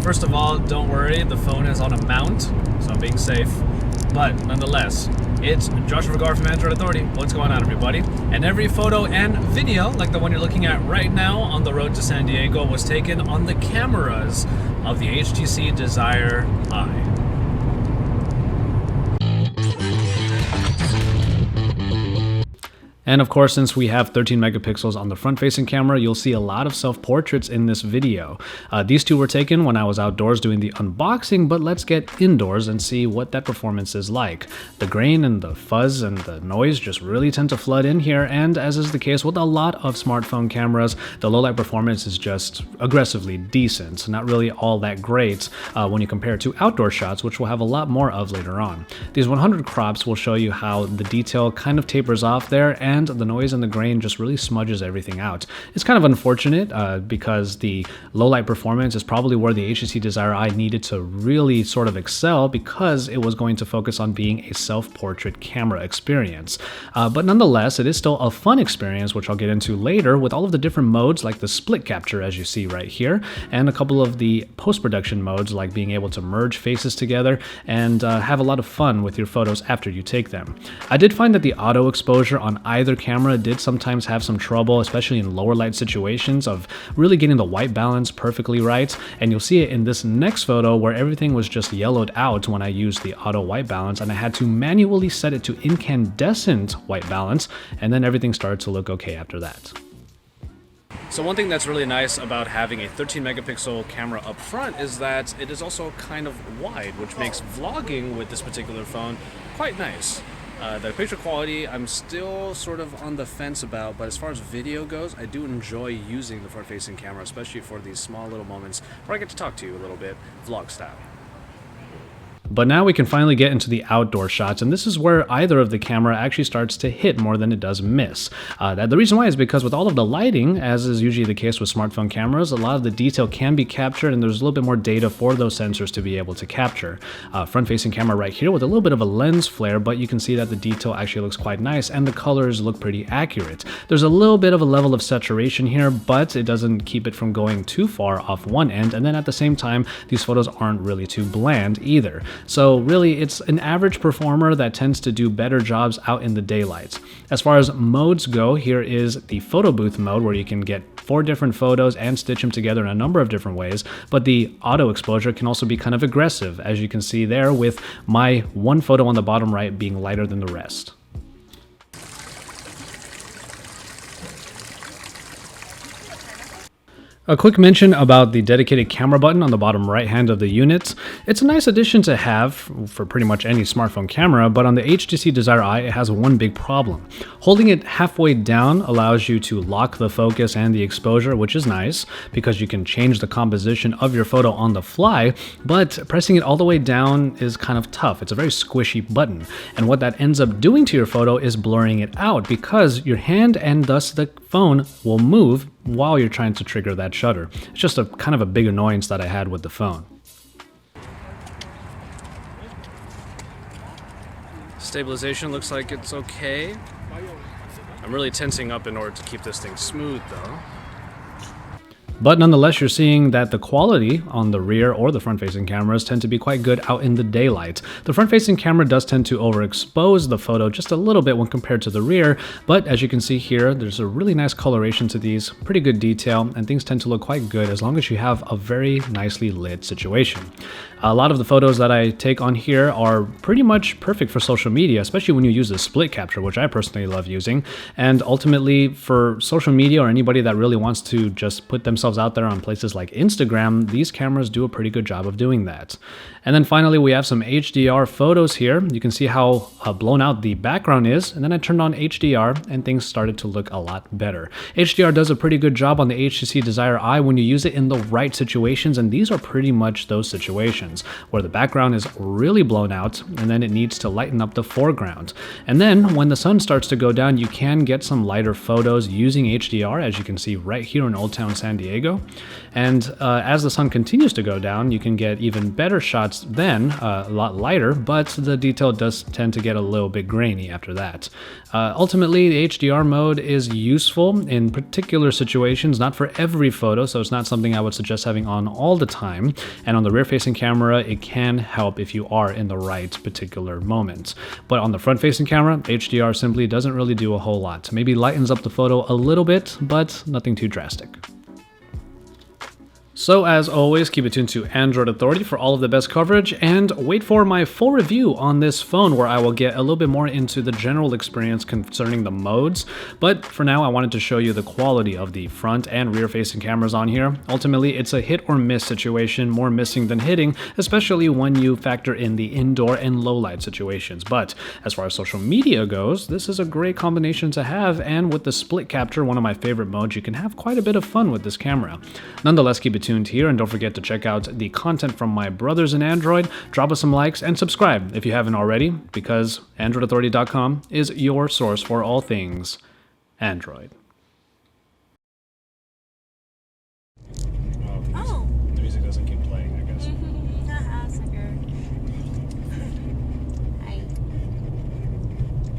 First of all, don't worry, the phone is on a mount, so I'm being safe. But nonetheless, it's Joshua Vergara from Android Authority. What's going on, everybody? And every photo and video, like the one you're looking at right now on the road to San Diego, was taken on the cameras of the HTC Desire Eye. And of course, since we have 13 megapixels on the front-facing camera, you'll see a lot of self-portraits in this video. These two were taken when I was outdoors doing the unboxing, but let's get indoors and see what that performance is like. The grain and the fuzz and the noise just really tend to flood in here, and as is the case with a lot of smartphone cameras, the low-light performance is just aggressively decent, not really all that great when you compare it to outdoor shots, which we'll have a lot more of later on. These 100 crops will show you how the detail kind of tapers off there, and the noise and the grain just really smudges everything out. It's kind of unfortunate because the low light performance is probably where the HTC Desire Eye needed to really sort of excel, because it was going to focus on being a self-portrait camera experience. But nonetheless, it is still a fun experience, which I'll get into later, with all of the different modes like the split capture, as you see right here, and a couple of the post-production modes like being able to merge faces together and have a lot of fun with your photos after you take them. I did find that the auto exposure on either camera did sometimes have some trouble, especially in lower light situations, of really getting the white balance perfectly right, and you'll see it in this next photo where everything was just yellowed out when I used the auto white balance, and I had to manually set it to incandescent white balance, and then everything started to look okay after that. So one thing that's really nice about having a 13 megapixel camera up front is that it is also kind of wide, which makes vlogging with this particular phone quite nice. The picture quality I'm still sort of on the fence about, but as far as video goes, I do enjoy using the front-facing camera, especially for these small little moments where I get to talk to you a little bit, vlog style. But now we can finally get into the outdoor shots, and this is where either of the camera actually starts to hit more than it does miss. The reason why is because with all of the lighting, as is usually the case with smartphone cameras, a lot of the detail can be captured, and there's a little bit more data for those sensors to be able to capture. Front-facing camera right here with a little bit of a lens flare, but you can see that the detail actually looks quite nice, and the colors look pretty accurate. There's a little bit of a level of saturation here, but it doesn't keep it from going too far off one end, and then at the same time, these photos aren't really too bland either. So really, it's an average performer that tends to do better jobs out in the daylight. As far as modes go, here is the Photobooth mode, where you can get 4 different photos and stitch them together in a number of different ways, but the auto exposure can also be kind of aggressive, as you can see there, with my one photo on the bottom right being lighter than the rest. A quick mention about the dedicated camera button on the bottom right hand of the unit. It's a nice addition to have for pretty much any smartphone camera, but on the HTC Desire Eye, it has one big problem. Holding it halfway down allows you to lock the focus and the exposure, which is nice because you can change the composition of your photo on the fly, but pressing it all the way down is kind of tough. It's a very squishy button, and what that ends up doing to your photo is blurring it out, because your hand and thus the phone will move while you're trying to trigger that shutter. It's just a kind of a big annoyance that I had with the phone. Stabilization looks like it's okay. I'm really tensing up in order to keep this thing smooth though. But nonetheless, you're seeing that the quality on the rear or the front-facing cameras tend to be quite good out in the daylight. The front-facing camera does tend to overexpose the photo just a little bit when compared to the rear, but as you can see here, there's a really nice coloration to these, pretty good detail, and things tend to look quite good as long as you have a very nicely lit situation. A lot of the photos that I take on here are pretty much perfect for social media, especially when you use the split capture, which I personally love using. And ultimately, for social media or anybody that really wants to just put themselves out there on places like Instagram, these cameras do a pretty good job of doing that. And then finally, we have some HDR photos here. You can see how blown out the background is, and then I turned on HDR and things started to look a lot better. HDR does a pretty good job on the HTC Desire Eye when you use it in the right situations, and these are pretty much those situations where the background is really blown out and then it needs to lighten up the foreground. And then when the sun starts to go down, you can get some lighter photos using HDR, as you can see right here in Old Town San Diego. Diego. And as the sun continues to go down, you can get even better shots then, a lot lighter, but the detail does tend to get a little bit grainy after that. Ultimately, the HDR mode is useful in particular situations, not for every photo, so it's not something I would suggest having on all the time. And on the rear-facing camera, it can help if you are in the right particular moment. But on the front-facing camera, HDR simply doesn't really do a whole lot. Maybe lightens up the photo a little bit, but nothing too drastic. So as always, keep it tuned to Android Authority for all of the best coverage, and wait for my full review on this phone where I will get a little bit more into the general experience concerning the modes. But for now, I wanted to show you the quality of the front and rear facing cameras on here. Ultimately, it's a hit or miss situation, more missing than hitting, especially when you factor in the indoor and low light situations. But as far as social media goes, this is a great combination to have, and with the split capture, one of my favorite modes, you can have quite a bit of fun with this camera. Nonetheless, keep it tuned here, and don't forget to check out the content from my brothers in Android. Drop us some likes and subscribe if you haven't already, because AndroidAuthority.com is your source for all things Android.